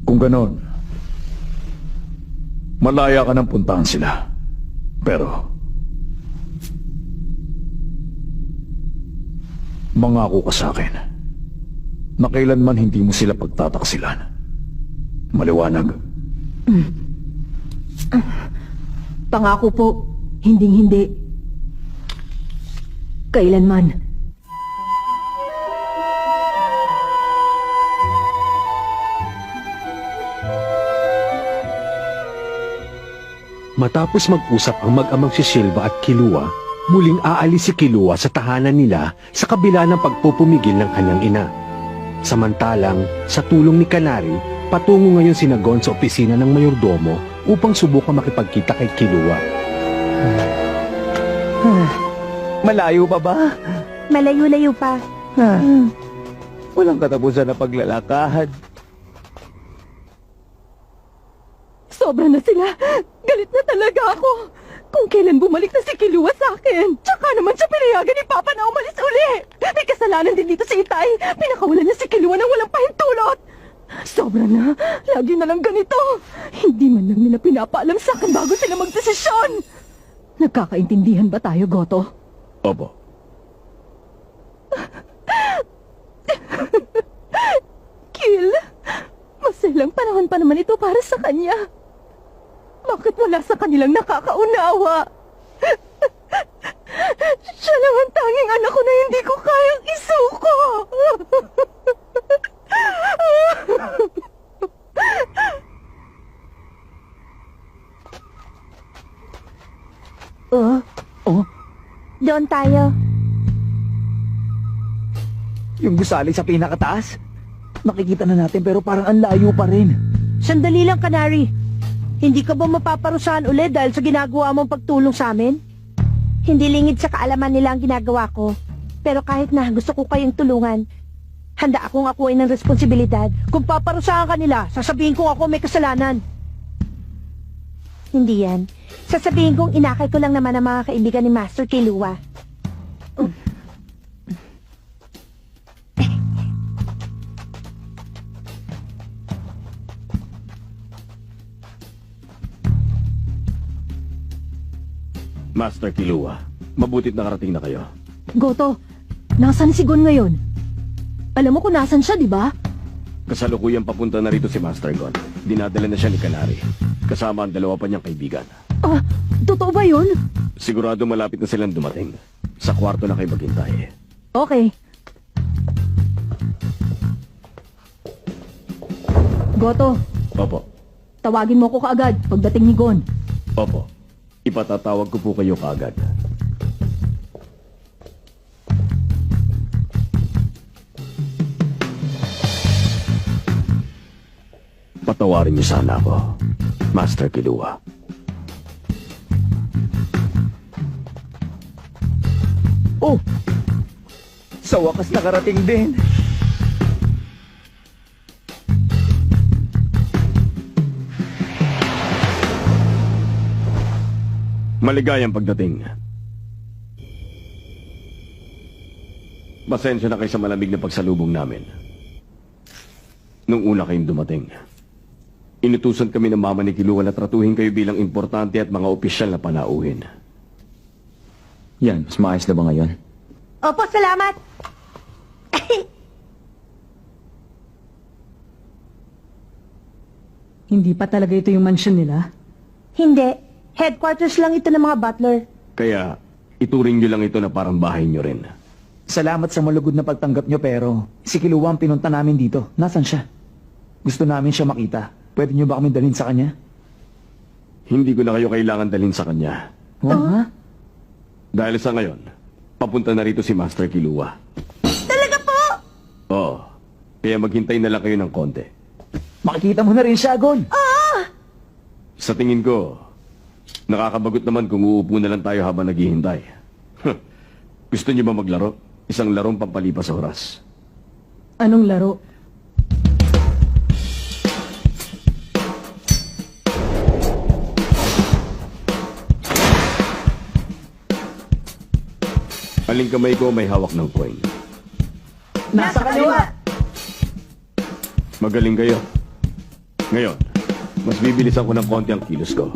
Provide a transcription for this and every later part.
Kung ganon, malaya ka ng puntahan sila. Pero, mangako ka sa akin na kailanman hindi mo sila pagtataksilan. Maliwanag. Pangako po, hinding-hindi. Kailanman. Matapos mag-usap ang mag-amang si Silva at Kilua, muling aalis si Kilua sa tahanan nila sa kabila ng pagpupumigil ng kanyang ina. Samantalang, sa tulong ni Canary, patungo ngayon si Nagon sa opisina ng mayordomo upang subukang makipagkita kay Kilua. Malayo pa ba? Malayo-layo pa. Walang katapusan na paglalakad. Sobra na sila. Galit na talaga ako. Kung kailan bumalik na si Kilua sa akin. Tsaka naman siya pinayagan ni Papa na umalis uli. May kasalanan din dito si Itay. Pinakawalan niya si Kilua nang walang pahintulot. Sobra na. Lagi na lang ganito. Hindi man lang nila pinapaalam sa akin bago sila magdesisyon. Nagkakaintindihan ba tayo, Goto? Opo. Kil, masayang panahon pa naman ito para sa kanya. Bakit wala sa kanilang nakakaunawa? Siya lang ang tanging anak ko na hindi ko kayang isuko. Doon tayo. Yung gusali sa pinakataas. Nakikita na natin pero parang ang layo pa rin. Sandali lang, Canary. Hindi ka ba mapaparusahan ulit dahil sa ginagawa mong pagtulong sa amin? Hindi lingid sa kaalaman nila ang ginagawa ko. Pero kahit na gusto ko kayong tulungan, handa akong akuin ng responsibilidad. Kung paparusahan ka nila, sasabihin kong ako may kasalanan. Hindi yan. Sasabihin kong inakay ko lang naman ang mga kaibigan ni Master Kilua. Master Kilua, mabutit nakarating na kayo. Goto, nasan si Gon ngayon? Alam mo kung nasan siya, di ba? Kasalukuyan papunta na rito si Master Gon. Dinadala na siya ni Canary. Kasama ang dalawa pa niyang kaibigan. Ah, totoo ba yun? Sigurado malapit na silang dumating. Sa kwarto na kayo maghintay. Okay. Goto, Opo, tawagin mo ko kaagad pagdating ni Gon. opo. Ipatatawag ko po kayo kaagad. Patawarin niyo sana ako, Master Kilua. Oh! Sa wakas nakarating din. Maligayang pagdating. Pasensya na kayo sa malamig na pagsalubong namin. Nung una kayong dumating, inutusan kami ng mama ni Kilua na tratuhin kayo bilang importante at mga opisyal na panauhin. Yan, mas maayos na ba ngayon? Opo, salamat! Hindi pa talaga ito yung mansion nila? Hindi. Headquarters lang ito ng mga butler. Kaya, ituring nyo lang ito na parang bahay nyo rin. Salamat sa malugod na pagtanggap nyo pero si Kilua ang pinunta namin dito. Nasaan siya? Gusto namin siya makita. Pwede nyo ba kami dalhin sa kanya? Hindi ko na kayo kailangan dalhin sa kanya. Ha? Dahil sa ngayon, papunta na rito si Master Kilua. Talaga po? Oo. Kaya maghintay na lang kayo ng konti. Makikita mo na rin siya, Gon. Sa tingin ko, nakakabagot naman kung uupo na lang tayo habang naghihintay. Gusto niyo ba maglaro? Isang larong pampalipas sa oras. Anong laro? Aling kamay ko may hawak ng coin. Nasa kaliwa. Magaling kayo. Ngayon, mas bibilisan ko ng konti ang kilos ko.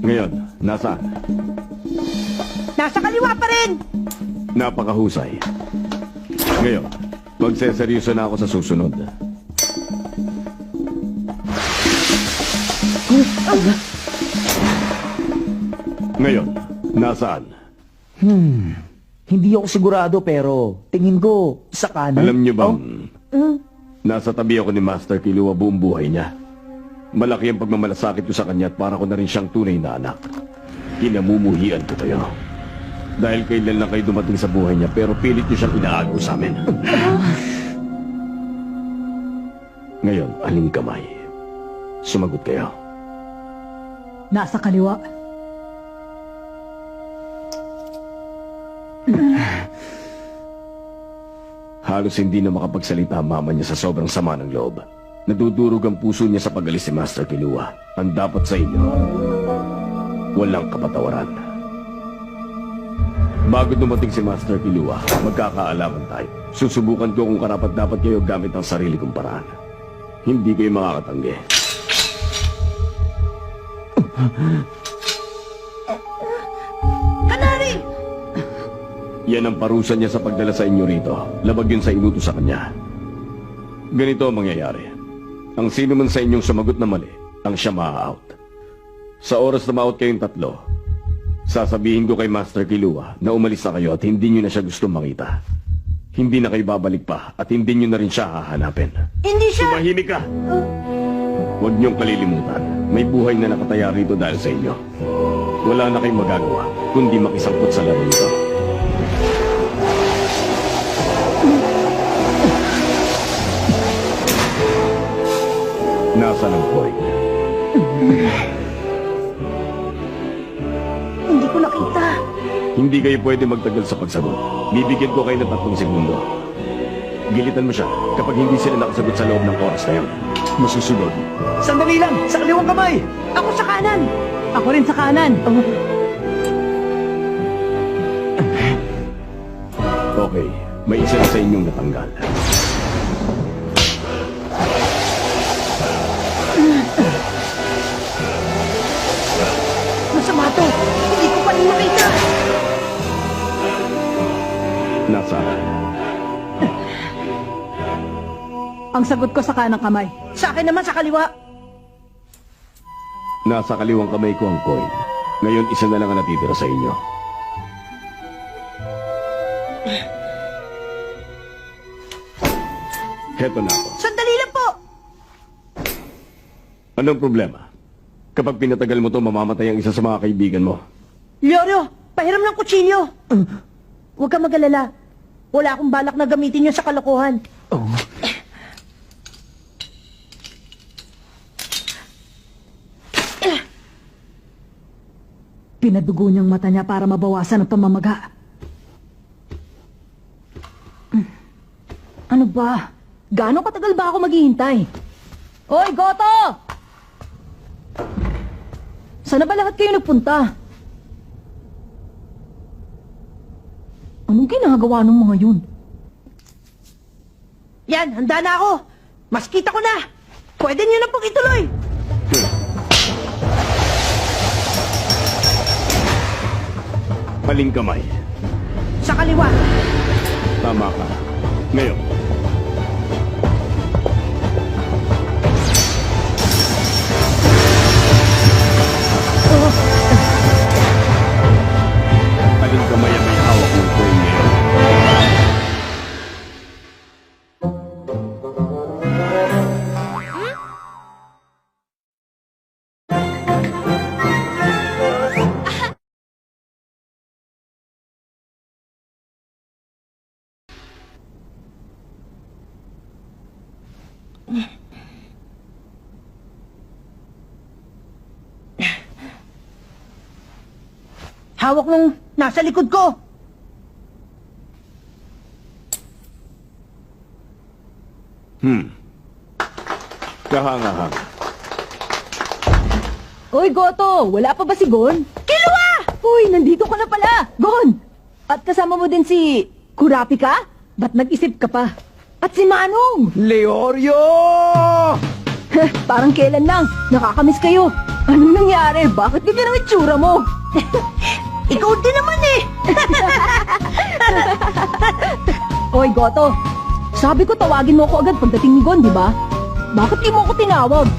Ngayon, nasaan? Nasa kaliwa pa rin! Napakahusay. Ngayon, magseseryoso na ako sa susunod. Ngayon, nasaan? Hindi ako sigurado pero tingin ko sa kanan. Alam niyo bang, Oh, nasa tabi ako ni Master Kilua buong buhay niya. Malaki ang pagmamalasakit ko sa kanya at para ko na rin siyang tunay na anak. Kinamumuhian ko kayo. Dahil kailan lang kayo dumating sa buhay niya pero pilit niyo siyang inaagaw sa amin. Ngayon, aling kamay. Sumagot kayo. Nasa kaliwa. Halos hindi na makapagsalita ang mama niya sa sobrang sama ng loob. Nadudurog ang puso niya sa pag-alis ni Master Kilua. Ang dapat sa inyo, walang kapatawaran. Bago dumating si Master Kilua, magkakaalaman tayo. Susubukan ko kung karapat-dapat kayo gamit ang sarili kong paraan. Hindi kayo makakatanggi. Kanari! Yan ang parusa niya sa pagdala sa inyo rito. Labag yun sa inutos sa kanya. Ganito ang mangyayari. Ang sino man sa inyong sumagot na mali, ang siya ma-out. Sa oras na ma-out kayong tatlo, sasabihin ko kay Master Kilua na umalis na kayo at hindi nyo na siya gustong makita. Hindi na kayo babalik pa at hindi nyo na rin siya hahanapin. Hindi siya... Tumahimik ka! Huwag niyong kalilimutan. May buhay na nakataya rito dahil sa inyo. Wala na kayong magagawa kundi makisangkot sa laro nito. Nasaan ang coin? Hindi ko nakita. Hindi kayo pwede magtagal sa pagsagot. Bibigyan ko kayo ng 3 segundo. Gilitan mo siya kapag hindi sila nakasagot sa loob ng oras na yun. Masusunod. Sandali lang! Sa kaliwang kamay! Ako sa kanan! Ako rin sa kanan. Okay, may isa na sa inyong natanggal. Masama to! Hindi ko pa rin makita! Nasaan? Ang sagot ko sa kanang kamay. Sa akin naman sa kaliwa. Nasa kaliwang kamay ko ang coin. Ngayon, isa na lang ang natitira sa inyo. Heto na ako. Sandali lang po! Anong problema? Kapag pinatagal mo to, mamamatay ang isa sa mga kaibigan mo. Leorio, pahiram ng kutsilyo! Huwag kang mag-alala. Wala akong balak na gamitin yun sa kalokohan. Pinadugo niyang mata niya para mabawasan ang pamamaga. Ano ba? Gaano katagal ba ako maghihintay? Hoy, Goto! Saan na ba lahat kayo nagpunta? Anong ginagawa ng mga yun? Yan, handa na ako. Mas kita ko na. Pwede niyo na pong ituloy. Aling kamay. Sa kaliwa. Tama ka. Ngayon. Aling kamay ang may hawak ng coin ngayon. Hawak nung nasa likod ko. Kahanga-hanga. Hoy, Goto! Wala pa ba si Gon? Kilua! Hoy, nandito ka na pala! Gon! At kasama mo din si... Kurapika? Ba't nag-isip ka pa? At si Manong! Leorio! Parang kailan lang. Nakakamiss kayo. Anong nangyari? Bakit ganyan ang itsura mo? Ikaw din naman eh! Oy, Goto. Sabi ko tawagin mo ako agad pagdating ni Gon, di ba? Bakit di mo ako tinawag?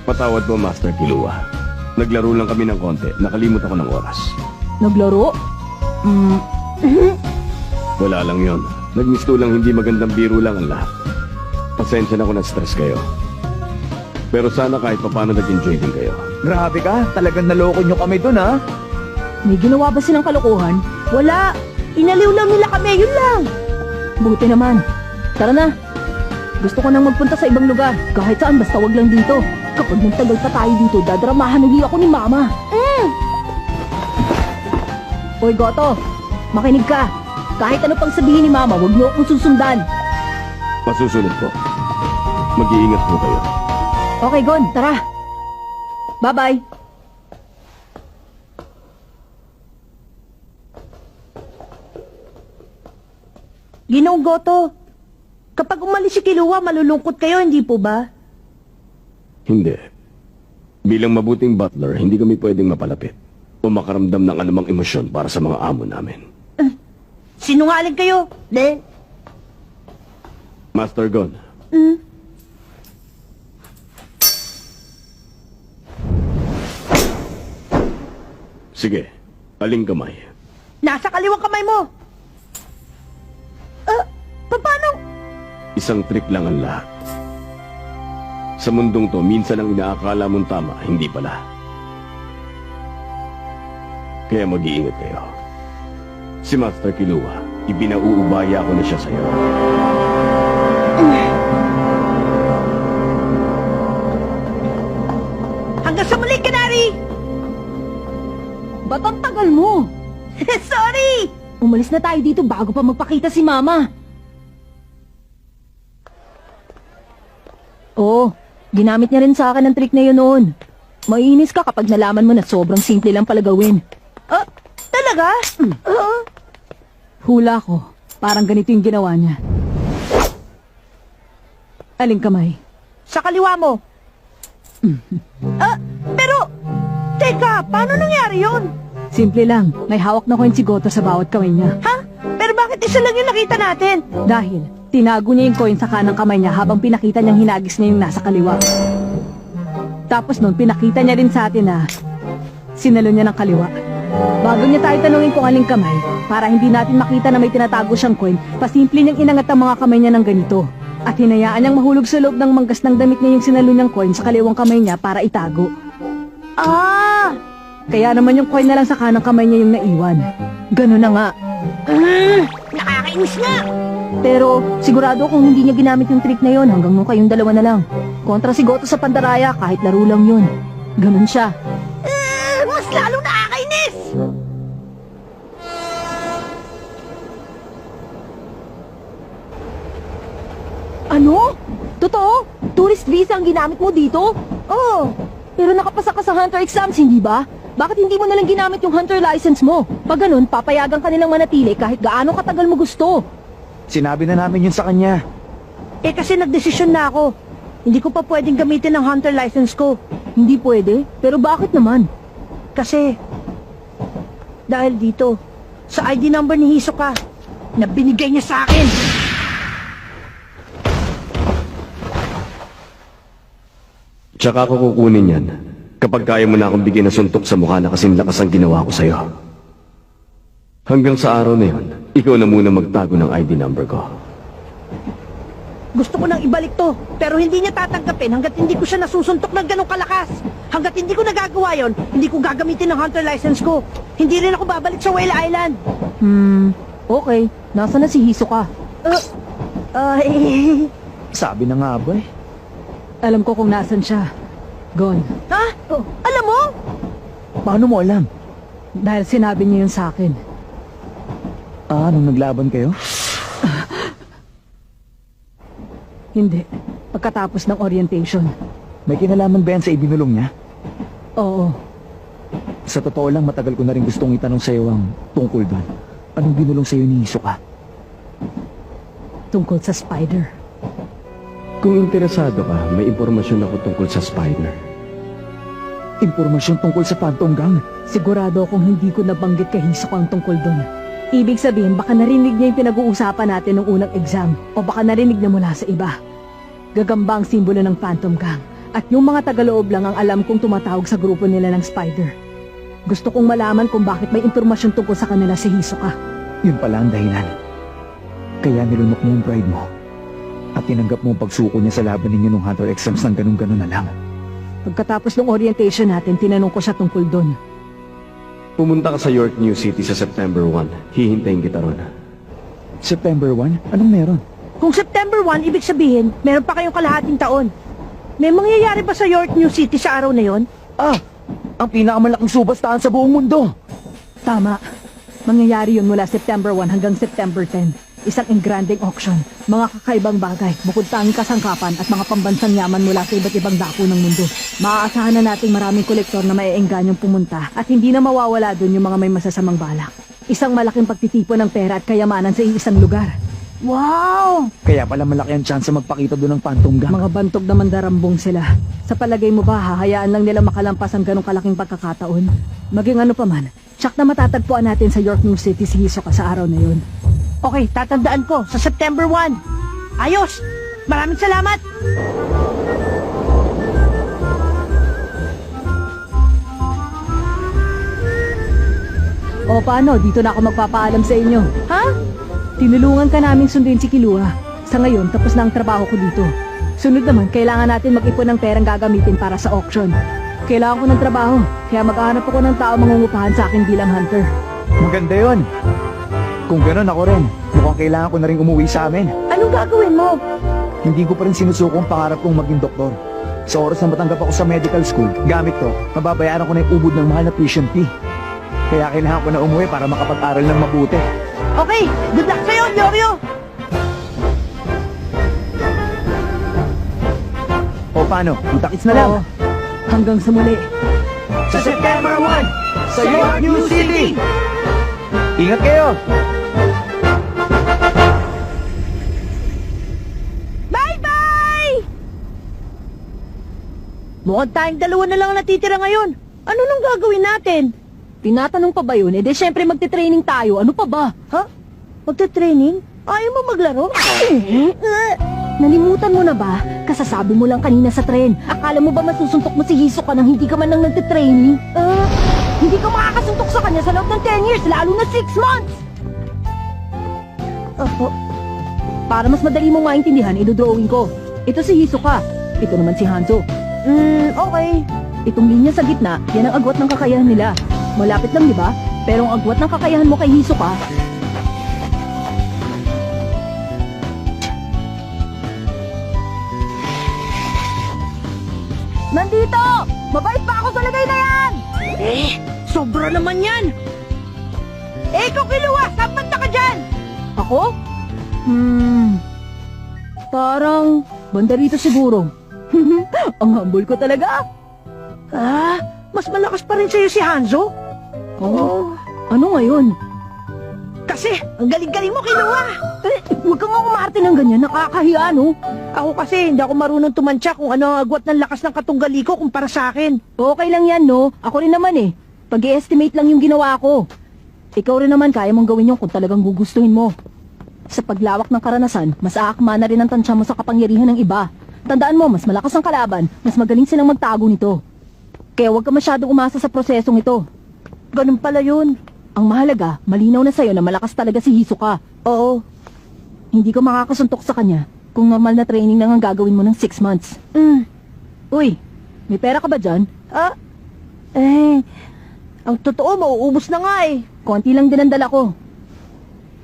Patawad mo, Master Kilua. Naglaro lang kami ng konti. Nakalimot ako ng oras. Naglaro? Wala lang yon. Nagmisto lang hindi magandang biro lang ang lahat. Pasensya na kung na-stress kayo. Pero sana kahit papaano nag-enjoy din kayo. Grabe ka, talagang naloko nyo kami dun ha. May ginawa ba silang kalokohan? Wala. Inaliw lang nila kami, yun lang. Buti naman. Tara na. Gusto ko nang magpunta sa ibang lugar. Kahit saan, basta wag lang dito. Kapag nagtagal pa tayo dito, dadramahan uli ako ni Mama. Oy, Goto. Makinig ka. Kahit ano pang sabihin ni Mama, wag niyo akong susundan. Masusunod po. Mag-iingat po kayo. Okay, Gon. Tara. Bye-bye. Ginoong Goto, kapag umalis si Kilua, malulungkot kayo, hindi po ba? Hindi. Bilang mabuting butler, hindi kami pwedeng mapalapit o makaramdam ng anumang emosyon para sa mga amo namin. Sinungaling kayo. De. Master Gon, sige, aling kamay. Nasa kaliwang kamay mo. Paano? Isang trick lang ang lahat. Sa mundong to, minsan ang inaakala mong tama, hindi pala. Kaya mag-iingat kayo. Si Master Kilua, ipinauubaya ko na siya sa'yo. Hanggang sa muli, Canary! Ba't ang tagal mo? Sorry! Umalis na tayo dito bago pa magpakita si Mama. Oo, ginamit niya rin sa akin ang trick na yun noon. Maiinis ka kapag nalaman mo na sobrang simple lang pala gawin. Talaga? Hula ko, parang ganito yung ginawa niya. Aling kamay? Sa kaliwa mo. Pero, teka, paano nangyari yun? Simple lang, may hawak na coin si Goto sa bawat kamay niya. Ha? Pero bakit isa lang yung nakita natin? Dahil, tinago niya yung coin sa kanang kamay niya habang pinakita niyang hinagis niya yung nasa kaliwa. Tapos noon, pinakita niya rin sa atin na sinalo niya ng kaliwa. Bago niya tayo tanungin kung aling kamay, para hindi natin makita na may tinatago siyang coin, pasimple niyang inangat ang mga kamay niya ng ganito. At hinayaan niyang mahulog sa loob ng manggas ng damit niya yung sinalo niyang coin sa kaliwang kamay niya para itago. Kaya naman yung coin na lang sa kanang kamay niya yung naiwan. Ganun na nga. Nakakainis nga! Pero sigurado kung hindi niya ginamit yung trick na yon hanggang nung kayong dalawa na lang. Kontra si Goto sa Pandaraya kahit laro lang yun. Ganun siya. Mas lalong nakakainis! Ano? Totoo? Tourist visa ang ginamit mo dito? Oo. Pero nakapasa ka sa hunter exams, hindi ba? Bakit hindi mo nalang ginamit yung hunter license mo? Pag ganun, papayagan ka nilang manatili kahit gaano katagal mo gusto. Sinabi na namin yun sa kanya. Kasi nagdesisyon na ako. Hindi ko pa pwedeng gamitin ang hunter license ko. Hindi pwede? Pero bakit naman? Kasi, dahil dito, sa ID number ni Hisoka, na binigay niya sa akin. Tsaka ako kukunin yan kapag kaya mo na akong bigyan ng suntok sa mukha na kasing lakas ang ginawa ko sa'yo. Hanggang sa araw na yun, ikaw na muna magtago ng ID number ko. Gusto ko nang ibalik to, pero hindi niya tatanggapin hanggat hindi ko siya nasusuntok ng ganong kalakas. Hanggat hindi ko nagagawa yon, hindi ko gagamitin ng hunter license ko. Hindi rin ako babalik sa Whale Island. Okay. Nasaan na si Hisoka? Sabi na nga ba eh. Alam ko kung nasan siya. Gon. Ha? Alam mo? Paano mo alam? Dahil sinabi niya yun sa akin. Nung naglaban kayo? Hindi. Pagkatapos ng orientation. May kinalaman ba yan sa ibinulong niya? Oo. Sa totoo lang, matagal ko na rin gustong itanong sa'yo ang tungkol doon. Anong binulong sa'yo ni Hisoka? tungkol sa Spider. Kung interesado ka, may impormasyon ako tungkol sa Spider. Impormasyon tungkol sa Phantom Gang. Sigurado akong hindi ko nabanggit kay Hisoka ang tungkol doon. Ibig sabihin, baka narinig niya yung pinag-uusapan natin nung unang exam o baka narinig niya mula sa iba. Gagamba ang simbolo ng Phantom Gang at yung mga tagaloob lang ang alam kong tumatawag sa grupo nila ng Spider. Gusto kong malaman kung bakit may impormasyon tungkol sa kanila si Hisoka. Yun pala ang dahilan. Kaya nilunok mo yung pride mo. At tinanggap mo ang pagsuko niya sa laban ninyo nung Hunter exams ng ganun-ganun na lang. Pagkatapos ng orientation natin, tinanong ko siya tungkol doon. Pumunta ka sa York New City sa September 1. Hihintayin kita ron. September 1? Anong meron? Kung September 1, ibig sabihin, meron pa kayong kalahating taon. May mangyayari ba sa York New City sa araw na yon? Ah! Ang pinakamalaking subastahan sa buong mundo! Tama. Mangyayari yun mula September 1 hanggang September 10. Isang engranding auction, mga kakaibang bagay, bukod tanging kasangkapan at mga pambansang yaman mula sa iba't ibang dako ng mundo. Maaasahan na nating maraming kolektor na maiengganyong pumunta at hindi na mawawala dun yung mga may masasamang balak. Isang malaking pagtitipon ng pera at kayamanan sa isang lugar. Wow! Kaya pala malaki ang chance magpakita doon ng Phantom Gang. Mga bantog na mandarambong sila. Sa palagay mo ba, hahayaan lang nila makalampas ang ganong kalaking pagkakataon? Maging ano pa man, tsak na matatagpuan natin sa York New City si Hisoka sa araw na yun. Okay, tatandaan ko, sa September 1. Ayos! Maraming salamat! O paano, dito na ako magpapaalam sa inyo. Ha? Tinulungan ka namin sundin si Kilua. Sa ngayon, tapos na ang trabaho ko dito. Sunod naman, kailangan natin mag-ipon ng perang gagamitin para sa auction. Kailangan ko ng trabaho, kaya maghahanap ako ng tao mangungupahan sa akin bilang hunter. Maganda yun. Kung gano'n ako rin, mukhang kailangan ko na rin umuwi sa amin. Anong gagawin mo? Hindi ko pa rin sinusuko ang pangarap kong maging doktor. Sa oras na matanggap ako sa medical school, gamit to, mababayaran ko na yung ubod ng mahal na tuition fee. Kaya kailangan ko na umuwi para makapag-aral ng mabuti. Okay, good luck sa'yo, Yoryo! O paano, kita-kits na lang. Oo. Hanggang sa muli. Sa September 1, sa York New City! Ingat kayo! Bye-bye! Mukhang tayong dalawa na lang ang natitira ngayon. Ano nang gagawin natin? Tinatanong pa ba yun? De syempre magte-training tayo. Ano pa ba? Ha? Magte-training? Ayaw mo maglaro? Nalimutan mo na ba? Kasasabi mo lang kanina sa tren. Akala mo ba masusuntok mo si Hisoka nang hindi ka man lang nagte-training? Hindi ka makakasuntok sa kanya sa loob ng 10 years, lalo na 6 months! Opo. Para mas madali mong maintindihan, idodrawing ko. Ito si Hisoka. Ito naman si Hanzo. Okay. Itong linya sa gitna, yan ang agwat ng kakayahan nila. Malapit lang, di ba? Pero ang agwat ng kakayahan mo kay Hisoka, nandito! Mabait pa ako sa lagay na yan! Sobra naman yan! Ikaw, Kilua! Saan banda ka dyan? Ako? Parang banda rito siguro. Ang humble ko talaga. Mas malakas pa rin sa'yo si Hanzo? Oh, ano ngayon? Kasi, ang galing-galing mo, Kilua! Huwag kang umarte ng ganyan, nakakahiya, no? Ako kasi, hindi ako marunong tumantya kung ano ang agwat ng lakas ng katunggali ko kumpara sa akin. Okay lang yan, no? Ako rin naman eh. Pag-i-estimate lang yung ginawa ko. Ikaw rin naman kaya mong gawin yung kung talagang gugustuhin mo. Sa paglawak ng karanasan, mas aakma na rin ang tansya mo sa kapangyarihan ng iba. Tandaan mo, mas malakas ang kalaban, mas magaling silang magtago nito. Kaya huwag ka masyadong umasa sa prosesong ito. Ganun pala yun. Ang mahalaga, malinaw na sa'yo na malakas talaga si Hisoka. Oo. Hindi ka makakasuntok sa kanya kung normal na training lang ang gagawin mo ng 6 months. Uy, may pera ka ba dyan? Ang totoo, mauubos na nga eh. Konti lang din ang dala ko.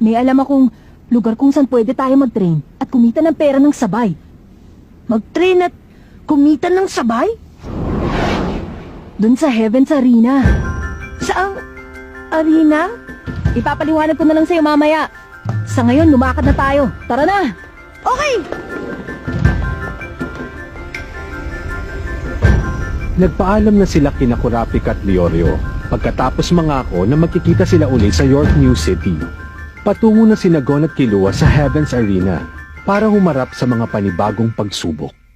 May alam akong lugar kung saan pwede tayo mag-train at kumita ng pera ng sabay. Mag-train at kumita ng sabay? Doon sa Heaven's Arena. Saang arena? Ipapaliwanag ko na lang sa'yo mamaya. Sa ngayon, lumakad na tayo. Tara na! Okay! Nagpaalam na sila kina Kurapik at Leorio pagkatapos mangako na magkikita sila uli sa York New City. Patungo na sina Gon at Kilua sa Heaven's Arena para humarap sa mga panibagong pagsubok.